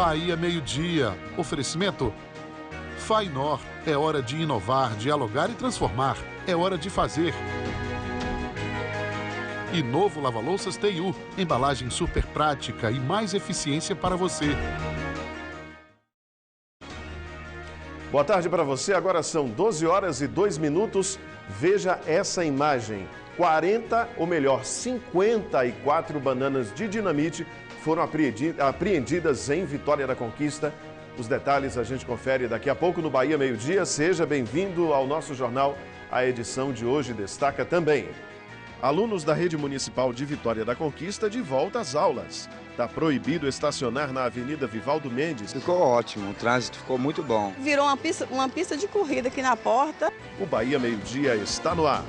Bahia Meio-Dia. Oferecimento Fainor. É hora de inovar, dialogar e transformar. É hora de fazer. E novo lava-louças TU. Embalagem super prática e mais eficiência para você. Boa tarde para você. Agora são 12 horas e 2 minutos. Veja essa imagem. 40, ou melhor, 54 bananas de dinamite foram apreendidas em Vitória da Conquista. Os detalhes a gente confere daqui a pouco no Bahia Meio-Dia. Seja bem-vindo ao nosso jornal. A edição de hoje destaca também: alunos da Rede Municipal de Vitória da Conquista de volta às aulas. Está proibido estacionar na Avenida Vivaldo Mendes. Ficou ótimo, o trânsito ficou muito bom. Virou uma pista de corrida aqui na porta. O Bahia Meio-Dia está no ar.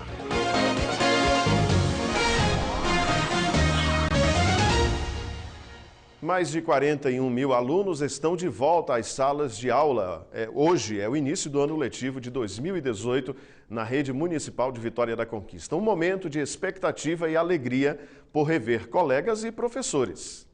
Mais de 41 mil alunos estão de volta às salas de aula. Hoje é o início do ano letivo de 2018 na Rede Municipal de Vitória da Conquista. Um momento de expectativa e alegria por rever colegas e professores.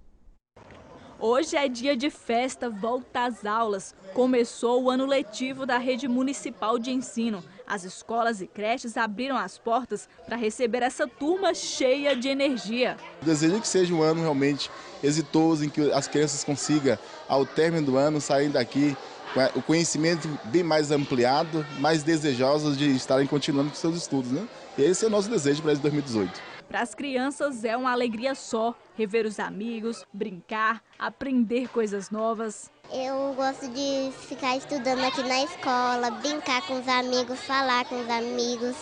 Hoje é dia de festa, volta às aulas. Começou o ano letivo da Rede Municipal de Ensino. As escolas e creches abriram as portas para receber essa turma cheia de energia. Desejo que seja um ano realmente exitoso, em que as crianças consigam, ao término do ano, sair daqui com o conhecimento bem mais ampliado, mais desejosos de estarem continuando com seus estudos, né? Esse é o nosso desejo para esse 2018. Para as crianças é uma alegria só, rever os amigos, brincar, aprender coisas novas. Eu gosto de ficar estudando aqui na escola, brincar com os amigos, falar com os amigos,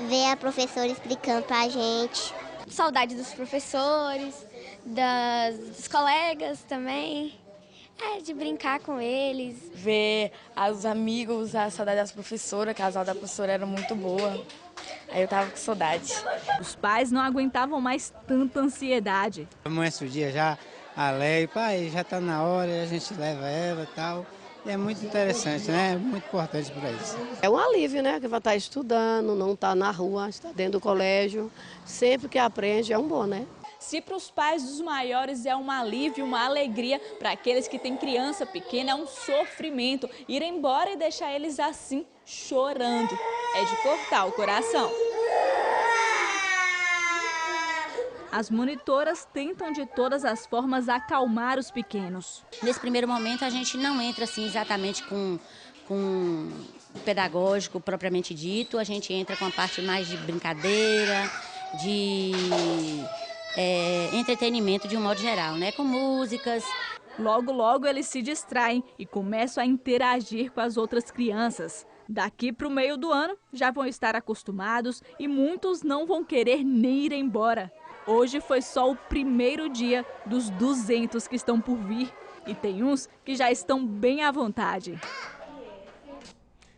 ver a professora explicando para a gente. Saudade dos professores, dos colegas também. De brincar com eles. Ver os amigos, a saudade das professoras, que a aula da professora era muito boa. Aí eu tava com saudade. Os pais não aguentavam mais tanta ansiedade. Amanhece o dia já alegre, pai, já tá na hora, a gente leva ela e tal. E é muito interessante, né? É muito importante para isso. É um alívio, né? Que vai estar estudando, não está na rua, está dentro do colégio. Sempre que aprende é um bom, né? Se para os pais dos maiores é um alívio, uma alegria, para aqueles que têm criança pequena é um sofrimento. Ir embora e deixar eles assim, chorando. É de cortar o coração. As monitoras tentam de todas as formas acalmar os pequenos. Nesse primeiro momento a gente não entra assim exatamente com o pedagógico propriamente dito, a gente entra com a parte mais de brincadeira, de entretenimento de um modo geral, né? Com músicas. Logo, logo eles se distraem e começam a interagir com as outras crianças. Daqui para o meio do ano já vão estar acostumados e muitos não vão querer nem ir embora. Hoje foi só o primeiro dia dos 200 que estão por vir e tem uns que já estão bem à vontade.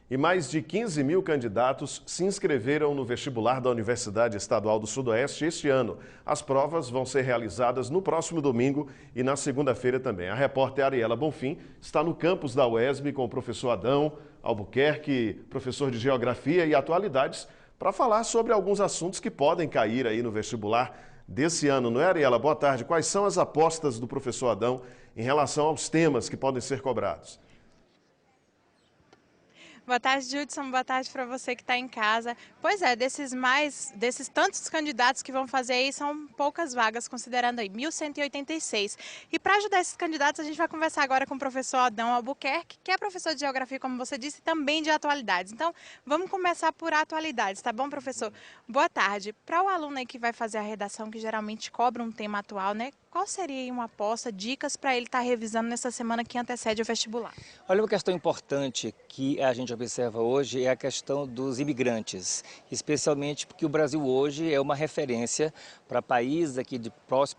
E mais de 15 mil candidatos se inscreveram no vestibular da Universidade Estadual do Sudoeste este ano. As provas vão ser realizadas no próximo domingo e na segunda-feira também. A repórter Ariela Bonfim está no campus da UESB com o professor Adão Albuquerque, professor de Geografia e Atualidades, para falar sobre alguns assuntos que podem cair aí no vestibular desse ano. Não é, Ariela? Boa tarde. Quais são as apostas do professor Adão em relação aos temas que podem ser cobrados? Boa tarde, Judson. Boa tarde para você que está em casa. Pois é, desses tantos candidatos que vão fazer aí, são poucas vagas, considerando aí 1.186. E para ajudar esses candidatos, a gente vai conversar agora com o professor Adão Albuquerque, que é professor de Geografia, como você disse, e também de Atualidades. Então, vamos começar por Atualidades, tá bom, professor? Boa tarde. Para o aluno aí que vai fazer a redação, que geralmente cobra um tema atual, né? Qual seria uma aposta, dicas para ele estar revisando nessa semana que antecede o vestibular? Olha, uma questão importante que a gente observa hoje é a questão dos imigrantes, especialmente porque o Brasil hoje é uma referência para países aqui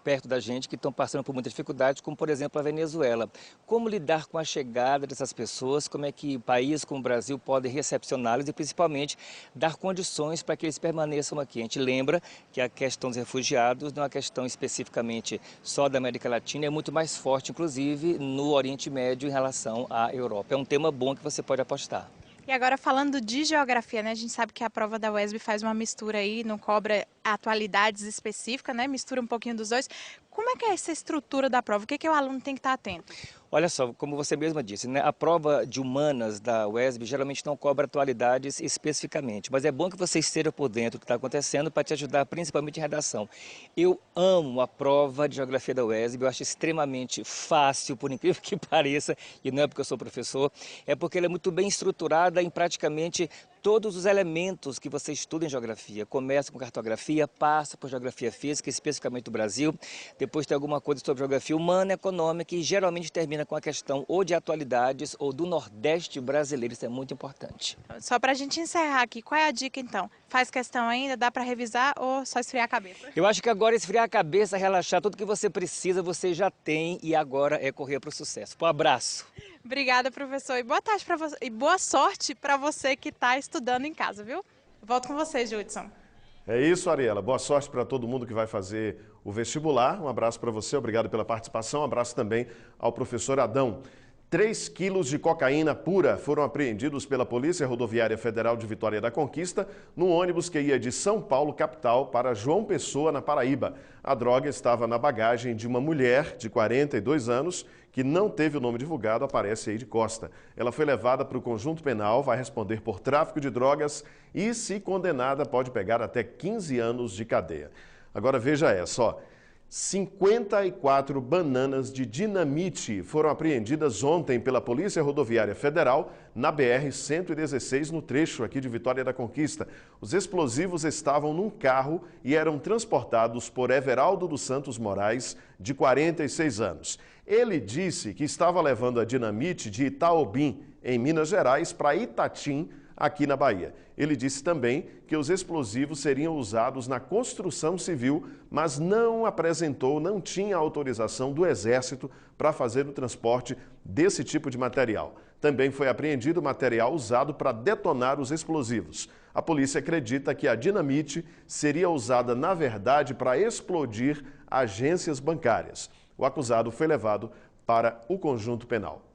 perto da gente que estão passando por muitas dificuldades, como por exemplo a Venezuela. Como lidar com a chegada dessas pessoas, como é que países como o Brasil podem recepcioná-los e principalmente dar condições para que eles permaneçam aqui. A gente lembra que a questão dos refugiados não é uma questão especificamente só da América Latina, é muito mais forte, inclusive, no Oriente Médio em relação à Europa. É um tema bom que você pode apostar. E agora falando de geografia, né? A gente sabe que a prova da UESB faz uma mistura aí, não cobra atualidades específicas, né? Mistura um pouquinho dos dois. Como é que é essa estrutura da prova? O que o aluno tem que estar atento? Olha só, como você mesma disse, né? A prova de humanas da UESB geralmente não cobra atualidades especificamente, mas é bom que você esteja por dentro do que está acontecendo para te ajudar principalmente em redação. Eu amo a prova de geografia da UESB, eu acho extremamente fácil, por incrível que pareça, e não é porque eu sou professor, é porque ela é muito bem estruturada em praticamente todos os elementos que você estuda em geografia. Começa com cartografia, passa por geografia física, especificamente do Brasil, depois tem alguma coisa sobre geografia humana, econômica e geralmente termina com a questão ou de atualidades ou do Nordeste brasileiro, isso é muito importante. Só para a gente encerrar aqui, qual é a dica então? Faz questão ainda, dá para revisar ou só esfriar a cabeça? Eu acho que agora esfriar a cabeça, relaxar, tudo que você precisa você já tem e agora é correr para o sucesso. Um abraço. Obrigada, professor, e boa tarde para você e boa sorte para você que está estudando em casa, viu? Volto com você, Judson. É isso, Ariela. Boa sorte para todo mundo que vai fazer o vestibular. Um abraço para você, obrigado pela participação. Um abraço também ao professor Adão. 3 quilos de cocaína pura foram apreendidos pela Polícia Rodoviária Federal de Vitória da Conquista no ônibus que ia de São Paulo, capital, para João Pessoa, na Paraíba. A droga estava na bagagem de uma mulher de 42 anos que não teve o nome divulgado, aparece aí de costa. Ela foi levada para o conjunto penal, vai responder por tráfico de drogas e, se condenada, pode pegar até 15 anos de cadeia. Agora veja essa, ó. 54 bananas de dinamite foram apreendidas ontem pela Polícia Rodoviária Federal na BR-116, no trecho aqui de Vitória da Conquista. Os explosivos estavam num carro e eram transportados por Everaldo dos Santos Moraes, de 46 anos. Ele disse que estava levando a dinamite de Itaobim, em Minas Gerais, para Itatim, aqui na Bahia. Ele disse também que os explosivos seriam usados na construção civil, mas não tinha autorização do Exército para fazer o transporte desse tipo de material. Também foi apreendido material usado para detonar os explosivos. A polícia acredita que a dinamite seria usada, na verdade, para explodir agências bancárias. O acusado foi levado para o conjunto penal.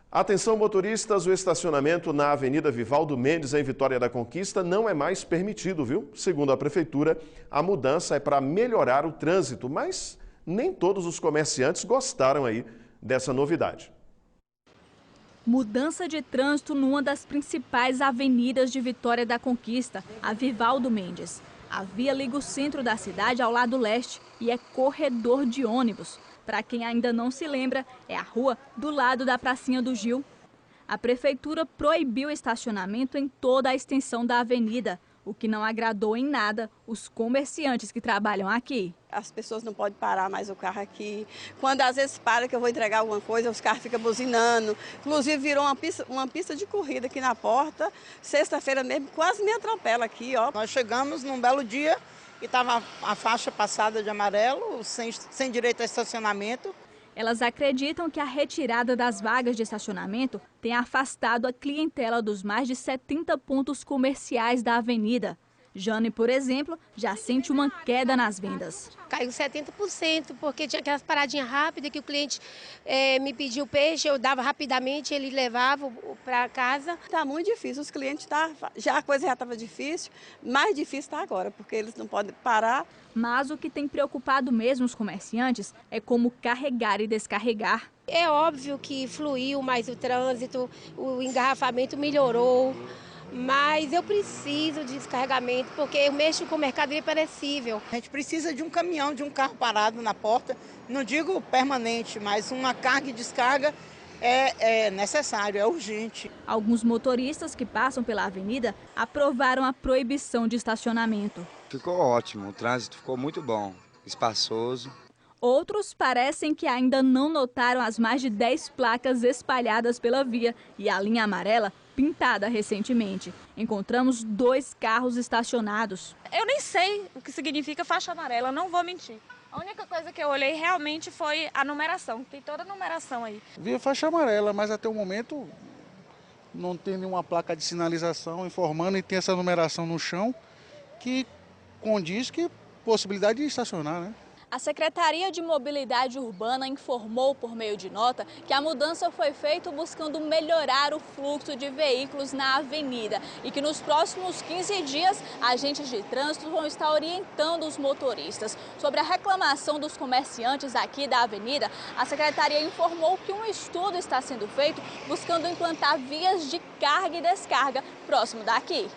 Atenção, motoristas, o estacionamento na Avenida Vivaldo Mendes, em Vitória da Conquista, não é mais permitido, viu? Segundo a Prefeitura, a mudança é para melhorar o trânsito, mas nem todos os comerciantes gostaram aí dessa novidade. Mudança de trânsito numa das principais avenidas de Vitória da Conquista, a Vivaldo Mendes. A via liga o centro da cidade ao lado leste e é corredor de ônibus. Para quem ainda não se lembra, é a rua do lado da Pracinha do Gil. A prefeitura proibiu o estacionamento em toda a extensão da avenida, o que não agradou em nada os comerciantes que trabalham aqui. As pessoas não podem parar mais o carro aqui. Quando às vezes para que eu vou entregar alguma coisa, os carros ficam buzinando. Inclusive virou uma pista de corrida aqui na porta. Sexta-feira mesmo, quase me atropela aqui, ó. Nós chegamos num belo dia e estava a faixa passada de amarelo, sem direito a estacionamento. Elas acreditam que a retirada das vagas de estacionamento tem afastado a clientela dos mais de 70 pontos comerciais da avenida. Jane, por exemplo, já sente uma queda nas vendas. Caiu 70%, porque tinha aquelas paradinhas rápidas que o cliente me pediu peixe, eu dava rapidamente, ele levava para casa. Está muito difícil, os clientes, a coisa já estava difícil, mais difícil está agora, porque eles não podem parar. Mas o que tem preocupado mesmo os comerciantes é como carregar e descarregar. É óbvio que fluiu mais o trânsito, o engarrafamento melhorou. Mas eu preciso de descarregamento, porque eu mexo com mercadoria perecível. A gente precisa de um caminhão, de um carro parado na porta, não digo permanente, mas uma carga e descarga é necessário, é urgente. Alguns motoristas que passam pela avenida aprovaram a proibição de estacionamento. Ficou ótimo, o trânsito ficou muito bom, espaçoso. Outros parecem que ainda não notaram as mais de 10 placas espalhadas pela via e a linha amarela pintada recentemente. Encontramos 2 carros estacionados. Eu nem sei o que significa faixa amarela, não vou mentir. A única coisa que eu olhei realmente foi a numeração, tem toda a numeração aí. Vi a faixa amarela, mas até o momento não tem nenhuma placa de sinalização informando e tem essa numeração no chão que condiz que possibilidade de estacionar, né? A Secretaria de Mobilidade Urbana informou por meio de nota que a mudança foi feita buscando melhorar o fluxo de veículos na avenida e que nos próximos 15 dias agentes de trânsito vão estar orientando os motoristas. Sobre a reclamação dos comerciantes aqui da avenida, a Secretaria informou que um estudo está sendo feito buscando implantar vias de carga e descarga próximo daqui.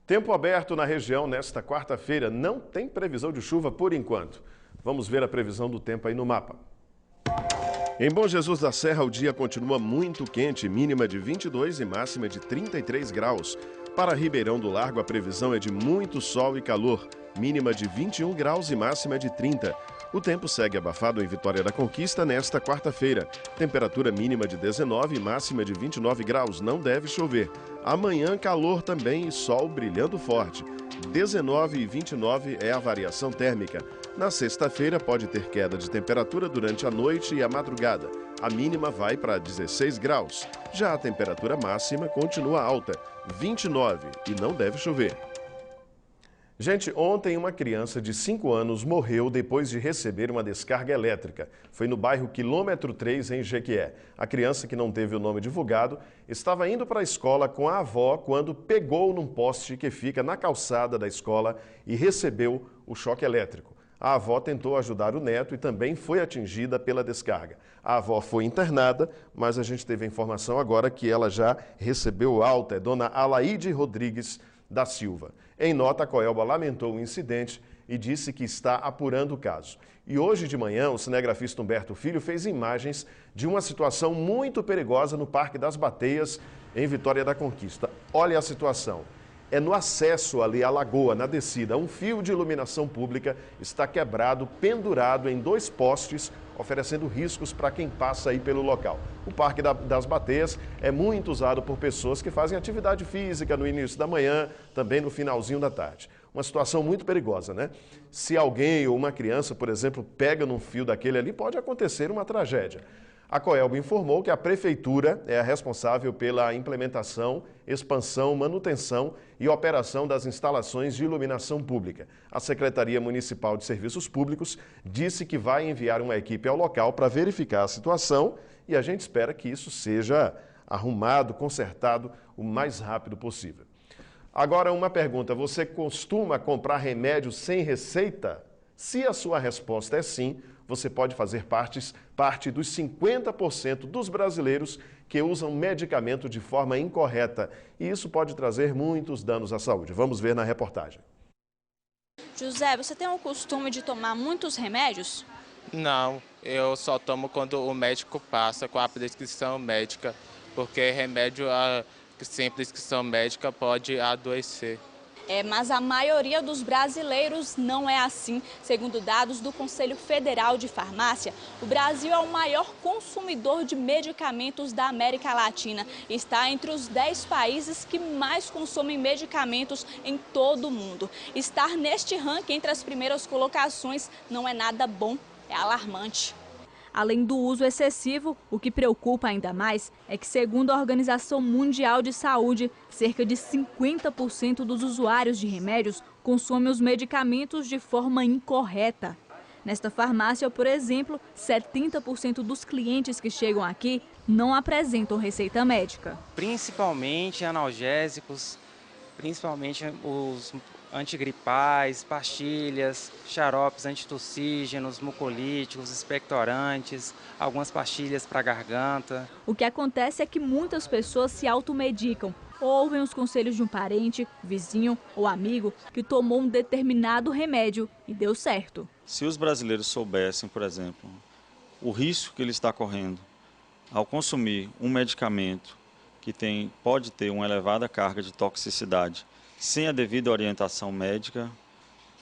Tempo aberto na região nesta quarta-feira. Não tem previsão de chuva por enquanto. Vamos ver a previsão do tempo aí no mapa. Em Bom Jesus da Serra, o dia continua muito quente, mínima de 22 e máxima de 33 graus. Para Ribeirão do Largo, a previsão é de muito sol e calor, mínima de 21 graus e máxima de 30. O tempo segue abafado em Vitória da Conquista nesta quarta-feira. Temperatura mínima de 19 e máxima de 29 graus, não deve chover. Amanhã, calor também e sol brilhando forte. 19 e 29 é a variação térmica. Na sexta-feira, pode ter queda de temperatura durante a noite e a madrugada. A mínima vai para 16 graus. Já a temperatura máxima continua alta, 29, e não deve chover. Gente, ontem uma criança de 5 anos morreu depois de receber uma descarga elétrica. Foi no bairro Quilômetro 3, em Jequié. A criança, que não teve o nome divulgado, estava indo para a escola com a avó quando pegou num poste que fica na calçada da escola e recebeu o choque elétrico. A avó tentou ajudar o neto e também foi atingida pela descarga. A avó foi internada, mas a gente teve a informação agora que ela já recebeu alta. É dona Alaide Rodrigues da Silva. Em nota, a Coelba lamentou o incidente e disse que está apurando o caso. E hoje de manhã, o cinegrafista Humberto Filho fez imagens de uma situação muito perigosa no Parque das Bateias, em Vitória da Conquista. Olha a situação. É no acesso ali à lagoa, na descida. Um fio de iluminação pública está quebrado, pendurado em 2 postes, oferecendo riscos para quem passa aí pelo local. O Parque das Bateias é muito usado por pessoas que fazem atividade física no início da manhã, também no finalzinho da tarde. Uma situação muito perigosa, né? Se alguém ou uma criança, por exemplo, pega num fio daquele ali, pode acontecer uma tragédia. A Coelba informou que a Prefeitura é a responsável pela implementação, expansão, manutenção e operação das instalações de iluminação pública. A Secretaria Municipal de Serviços Públicos disse que vai enviar uma equipe ao local para verificar a situação e a gente espera que isso seja arrumado, consertado o mais rápido possível. Agora, uma pergunta: você costuma comprar remédio sem receita? Se a sua resposta é sim, você pode fazer parte dos 50% dos brasileiros que usam medicamento de forma incorreta. E isso pode trazer muitos danos à saúde. Vamos ver na reportagem. José, você tem o costume de tomar muitos remédios? Não, eu só tomo quando o médico passa com a prescrição médica, porque remédio sem prescrição médica pode adoecer. Mas a maioria dos brasileiros não é assim. Segundo dados do Conselho Federal de Farmácia, o Brasil é o maior consumidor de medicamentos da América Latina. Está entre os 10 países que mais consomem medicamentos em todo o mundo. Estar neste ranking entre as primeiras colocações não é nada bom, é alarmante. Além do uso excessivo, o que preocupa ainda mais é que, segundo a Organização Mundial de Saúde, cerca de 50% dos usuários de remédios consomem os medicamentos de forma incorreta. Nesta farmácia, por exemplo, 70% dos clientes que chegam aqui não apresentam receita médica. Principalmente analgésicos, principalmente os antigripais, pastilhas, xaropes antitussígenos, mucolíticos, expectorantes, algumas pastilhas para garganta. O que acontece é que muitas pessoas se automedicam, ou ouvem os conselhos de um parente, vizinho ou amigo que tomou um determinado remédio e deu certo. Se os brasileiros soubessem, por exemplo, o risco que ele está correndo ao consumir um medicamento que pode ter uma elevada carga de toxicidade, sem a devida orientação médica,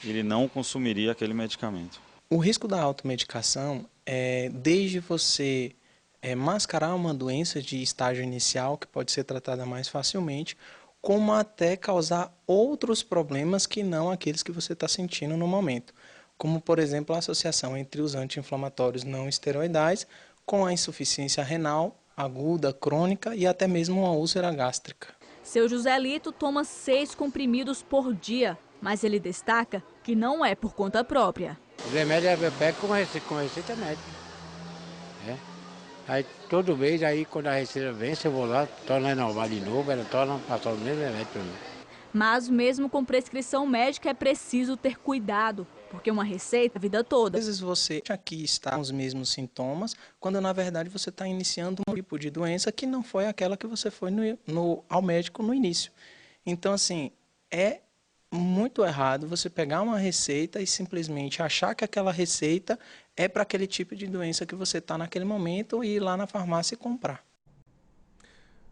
ele não consumiria aquele medicamento. O risco da automedicação é desde você mascarar uma doença de estágio inicial, que pode ser tratada mais facilmente, como até causar outros problemas que não aqueles que você está sentindo no momento. Como, por exemplo, a associação entre os anti-inflamatórios não esteroidais com a insuficiência renal aguda, crônica e até mesmo uma úlcera gástrica. Seu Joselito toma 6 comprimidos por dia, mas ele destaca que não é por conta própria. Os remédios eu pego com receita médica. Aí todo mês, aí quando a receita vence, eu vou lá, torno a renovar de novo, ela torna a passar o mesmo remédio para mim. Mas mesmo com prescrição médica é preciso ter cuidado, porque uma receita a vida toda. Às vezes você acha que está com os mesmos sintomas, quando na verdade você está iniciando um tipo de doença que não foi aquela que você foi ao médico no início. Então, assim, é muito errado você pegar uma receita e simplesmente achar que aquela receita é para aquele tipo de doença que você está naquele momento e ir lá na farmácia e comprar.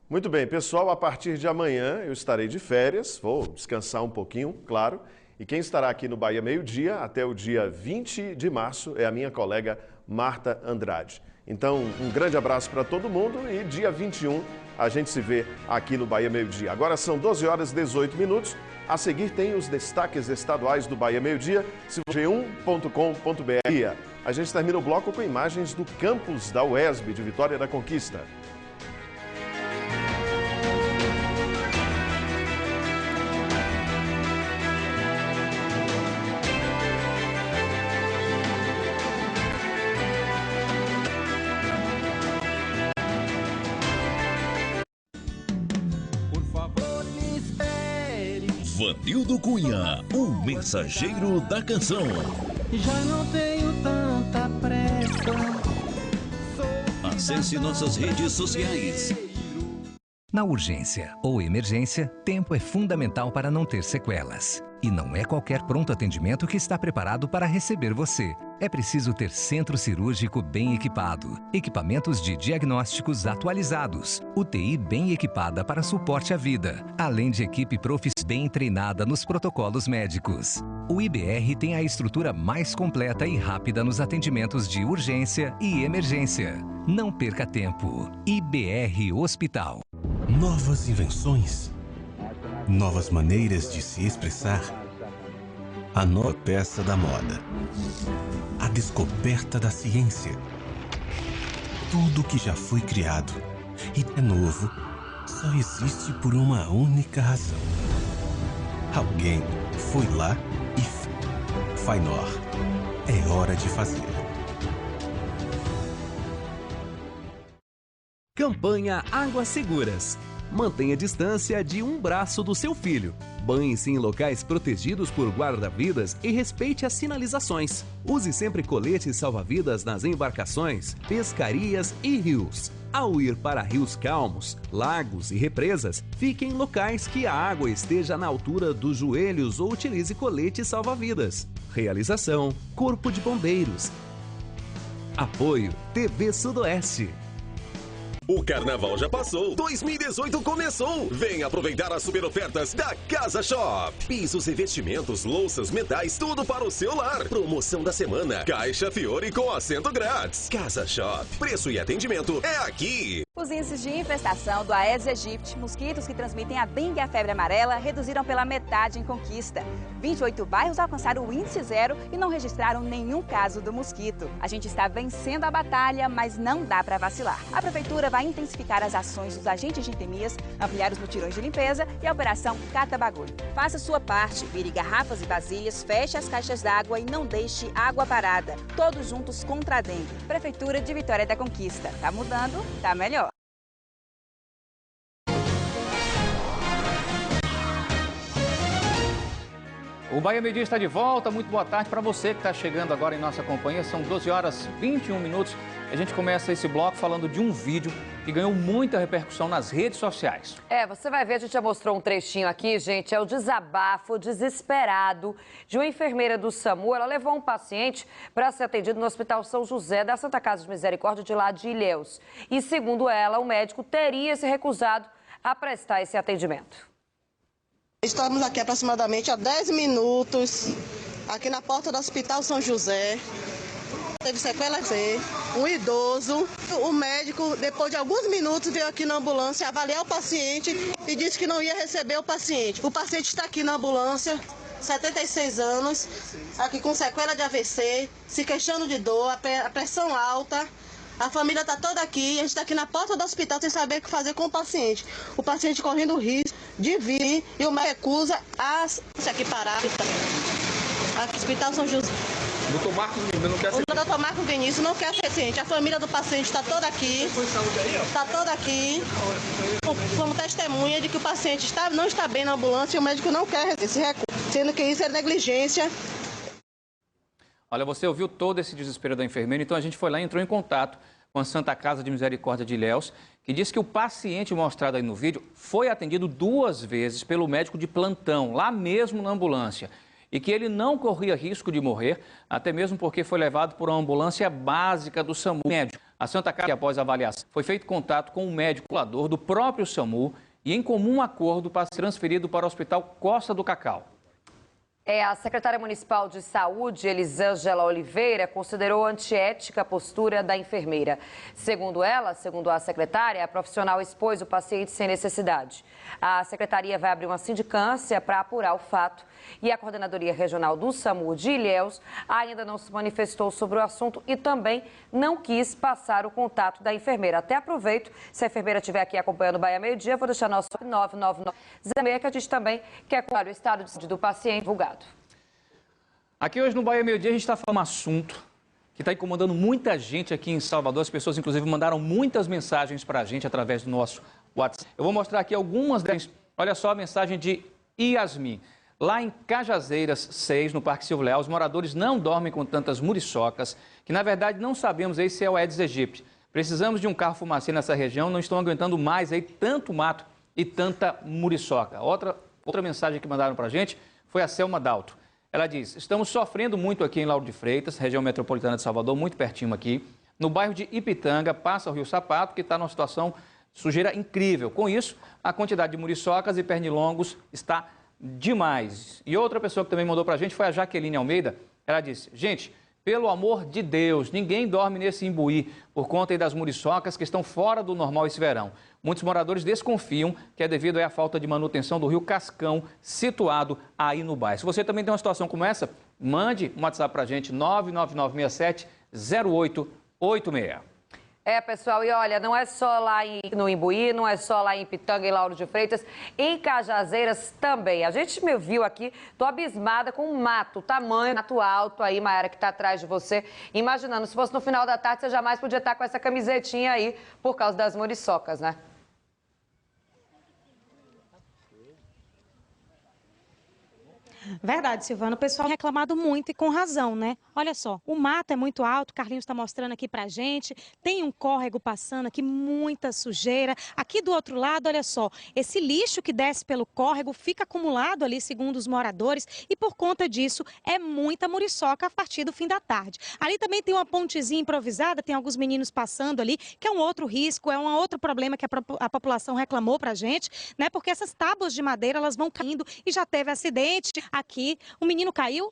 Muito bem, pessoal, a partir de amanhã eu estarei de férias, vou descansar um pouquinho, claro, e quem estará aqui no Bahia Meio-Dia até o dia 20 de março é a minha colega Marta Andrade. Então, um grande abraço para todo mundo e dia 21 a gente se vê aqui no Bahia Meio-Dia. Agora são 12 horas e 18 minutos. A seguir tem os destaques estaduais do Bahia Meio-Dia, g1.com.br. A gente termina o bloco com imagens do campus da UESB de Vitória da Conquista. Vanildo Cunha, o mensageiro da canção. Já não tenho tanta pressa. Acesse nossas redes sociais. Na urgência ou emergência, tempo é fundamental para não ter sequelas. E não é qualquer pronto atendimento que está preparado para receber você. É preciso ter centro cirúrgico bem equipado, equipamentos de diagnósticos atualizados, UTI bem equipada para suporte à vida, além de equipe profissional bem treinada nos protocolos médicos. O IBR tem a estrutura mais completa e rápida nos atendimentos de urgência e emergência. Não perca tempo. IBR Hospital. Novas invenções, novas maneiras de se expressar, a nova peça da moda, a descoberta da ciência. Tudo que já foi criado e é novo só existe por uma única razão. Alguém foi lá e Fainor. É hora de fazer. Campanha Águas Seguras. Mantenha a distância de um braço do seu filho. Banhe-se em locais protegidos por guarda-vidas e respeite as sinalizações. Use sempre coletes salva-vidas nas embarcações, pescarias e rios. Ao ir para rios calmos, lagos e represas, fique em locais que a água esteja na altura dos joelhos ou utilize coletes salva-vidas. Realização: Corpo de Bombeiros. Apoio: TV Sudoeste. O carnaval já passou, 2018 começou. Vem aproveitar as super ofertas da Casa Shop. Pisos, revestimentos, louças, metais, tudo para o seu lar. Promoção da semana, Caixa Fiore com assento grátis. Casa Shop, preço e atendimento é aqui. Os índices de infestação do Aedes aegypti, mosquitos que transmitem a dengue e a febre amarela, reduziram pela metade em Conquista. 28 bairros alcançaram o índice zero e não registraram nenhum caso do mosquito. A gente está vencendo a batalha, mas não dá para vacilar. A Prefeitura vai intensificar as ações dos agentes de endemias, ampliar os mutirões de limpeza e a Operação Cata Bagulho. Faça sua parte, vire garrafas e vasilhas, feche as caixas d'água e não deixe água parada. Todos juntos contra a dengue. Prefeitura de Vitória da Conquista. Tá mudando, tá melhor. O Bahia Meio Dia está de volta. Muito boa tarde para você que está chegando agora em nossa companhia. São 12 horas e 21 minutos. A gente começa esse bloco falando de um vídeo que ganhou muita repercussão nas redes sociais. Você vai ver, a gente já mostrou um trechinho aqui, gente. É o desabafo desesperado de uma enfermeira do SAMU. Ela levou um paciente para ser atendido no Hospital São José da Santa Casa de Misericórdia de lá de Ilhéus. E, segundo ela, o médico teria se recusado a prestar esse atendimento. Estamos aqui aproximadamente há 10 minutos, aqui na porta do Hospital São José. Teve sequela C, um idoso. O médico, depois de alguns minutos, veio aqui na ambulância avaliar o paciente e disse que não ia receber o paciente. O paciente está aqui na ambulância, 76 anos, aqui com sequela de AVC, se queixando de dor, a pressão alta. A família está toda aqui, a gente está aqui na porta do hospital sem saber o que fazer com o paciente. O paciente correndo risco de vir e o médico recusa a aqui parar. Hospital São José. Doutor Marcos Vinícius não quer ser... O doutor Marcos Vinícius não quer ser ciente. A família do paciente está toda aqui. Está toda aqui. Como testemunha de que o paciente não está bem na ambulância e o médico não quer esse recurso. Sendo que isso é negligência. Olha, você ouviu todo esse desespero da enfermeira, então a gente foi lá e entrou em contato com a Santa Casa de Misericórdia de Ilhéus, que disse que o paciente mostrado aí no vídeo foi atendido 2 vezes pelo médico de plantão, lá mesmo na ambulância, e que ele não corria risco de morrer, até mesmo porque foi levado por uma ambulância básica do SAMU. A Santa Casa, após a avaliação, foi feito contato com o médico regulador do próprio SAMU e, em comum acordo, para ser transferido para o Hospital Costa do Cacau. A secretária municipal de saúde, Elisângela Oliveira, considerou antiética a postura da enfermeira. Segundo ela, segundo a secretária, a profissional expôs o paciente sem necessidade. A secretaria vai abrir uma sindicância para apurar o fato e a Coordenadoria Regional do SAMU de Ilhéus ainda não se manifestou sobre o assunto e também não quis passar o contato da enfermeira. Até aproveito, se a enfermeira estiver aqui acompanhando o Bahia Meio Dia, vou deixar nosso 99906, que a gente também quer claro o estado de saúde do paciente divulgado. Aqui hoje no Bahia Meio Dia a gente está falando um assunto que está incomodando muita gente aqui em Salvador. As pessoas, inclusive, mandaram muitas mensagens para a gente através do nosso WhatsApp. Eu vou mostrar aqui algumas delas. Olha só a mensagem de Yasmin. Lá em Cajazeiras 6, no Parque Silvio Leal, os moradores não dormem com tantas muriçocas, que na verdade não sabemos aí se é o Aedes aegypti. Precisamos de um carro fumacê nessa região, não estão aguentando mais aí tanto mato e tanta muriçoca. Outra mensagem que mandaram para a gente foi a Selma Dalto. Ela diz: estamos sofrendo muito aqui em Lauro de Freitas, região metropolitana de Salvador, muito pertinho aqui. No bairro de Ipitanga, passa o Rio Sapato, que está numa situação sujeira incrível. Com isso, a quantidade de muriçocas e pernilongos está demais. E outra pessoa que também mandou para a gente foi a Jaqueline Almeida. Ela disse: gente, pelo amor de Deus, ninguém dorme nesse Imbuí por conta aí das muriçocas que estão fora do normal esse verão. Muitos moradores desconfiam que é devido à falta de manutenção do rio Cascão, situado aí no bairro. Se você também tem uma situação como essa, mande um WhatsApp para a gente, 99967-0886. Pessoal, e olha, não é só lá no Imbuí, não é só lá em Ipitanga e Lauro de Freitas, em Cajazeiras também. A gente me viu aqui, tô abismada com o mato, o tamanho, mato alto aí, Mayara, que tá atrás de você. Imaginando, se fosse no final da tarde, você jamais podia estar com essa camisetinha aí por causa das muriçocas, né? Verdade, Silvana. O pessoal tem reclamado muito e com razão, né? Olha só, o mato é muito alto, o Carlinhos está mostrando aqui pra gente, tem um córrego passando aqui, muita sujeira. Aqui do outro lado, olha só, esse lixo que desce pelo córrego fica acumulado ali, segundo os moradores, e por conta disso é muita muriçoca a partir do fim da tarde. Ali também tem uma pontezinha improvisada, tem alguns meninos passando ali, que é um outro risco, é um outro problema que a população reclamou pra gente, né? Porque essas tábuas de madeira, elas vão caindo e já teve acidente aqui. O menino caiu?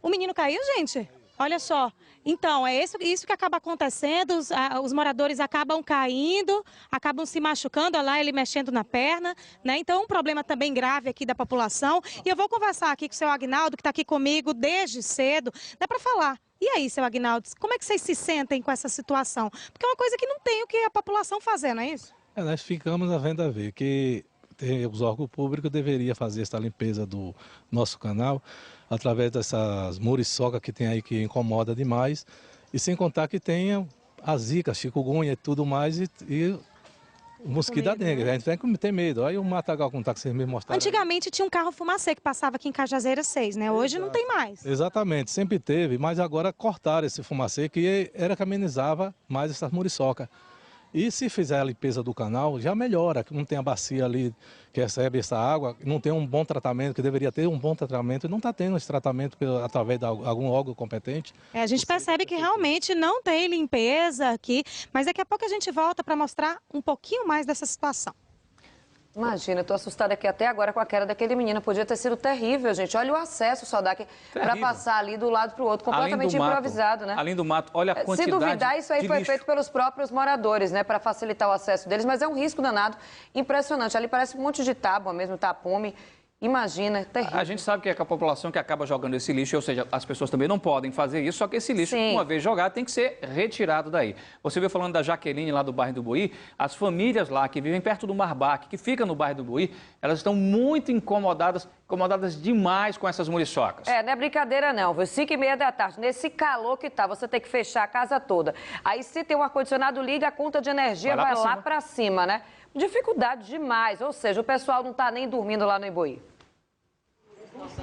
O menino caiu, gente? Olha só. Então, é isso que acaba acontecendo, os moradores acabam caindo, acabam se machucando, olha lá ele mexendo na perna, né? Então, um problema também grave aqui da população. E eu vou conversar aqui com o seu Agnaldo, que está aqui comigo desde cedo, dá para falar. E aí, seu Agnaldo, como é que vocês se sentem com essa situação? Porque é uma coisa que não tem o que a população fazer, não é isso? Nós ficamos a vendo a ver que os órgãos públicos deveriam fazer essa limpeza do nosso canal através dessas muriçocas que tem aí que incomoda demais, e sem contar que tenha a zika, chikungunya e tudo mais, e o mosquito da dengue. A gente tem que ter medo. Aí o matagal que vocês me mostraram. Antigamente tinha um carro fumacê que passava aqui em Cajazeiras 6, né? Hoje não tem mais. Exatamente, sempre teve, mas agora cortaram esse fumacê que era que amenizava mais essas muriçocas. E se fizer a limpeza do canal, já melhora, que não tem a bacia ali que recebe essa água, não tem um bom tratamento, que deveria ter um bom tratamento, e não está tendo esse tratamento através de algum órgão competente. A gente percebe que realmente não tem limpeza aqui, mas daqui a pouco a gente volta para mostrar um pouquinho mais dessa situação. Imagina, eu tô assustada aqui até agora com a queda daquele menino. Podia ter sido terrível, gente. Olha o acesso só daqui para passar ali do lado para o outro, completamente improvisado, né? Além do mato, olha a quantidade. Se duvidar, isso aí foi lixo feito pelos próprios moradores, né? Para facilitar o acesso deles, mas é um risco danado impressionante. Ali parece um monte de tábua mesmo, tapume. Imagina, é terrível. A gente sabe que é a população que acaba jogando esse lixo, ou seja, as pessoas também não podem fazer isso, só que esse lixo, uma vez jogado, tem que ser retirado daí. Você viu falando da Jaqueline lá do bairro do Buí, as famílias lá que vivem perto do Marbac, que fica no bairro do Buí, elas estão muito incomodadas demais com essas muriçocas. Não é brincadeira não, viu? 5h30 da tarde, nesse calor que tá, você tem que fechar a casa toda. Aí se tem um ar-condicionado, liga, a conta de energia vai lá pra cima, né? Dificuldade demais, ou seja, o pessoal não tá nem dormindo lá no Imbuí.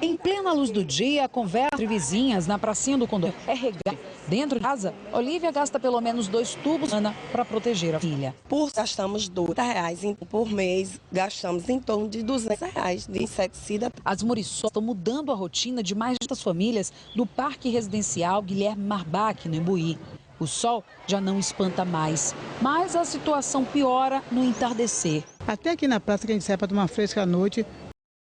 Em plena luz do dia, a conversa entre vizinhas na pracinha do condomínio é regada. Dentro de casa, Olivia gasta pelo menos 2 tubos para proteger a filha. Gastamos R$2 por mês, gastamos em torno de R$200 de inseticida. As muriçocas estão mudando a rotina de mais de 200 famílias do Parque Residencial Guilherme Marbac, no Imbuí. O sol já não espanta mais, mas a situação piora no entardecer. Até aqui na praça que a gente sai para tomar fresca à noite,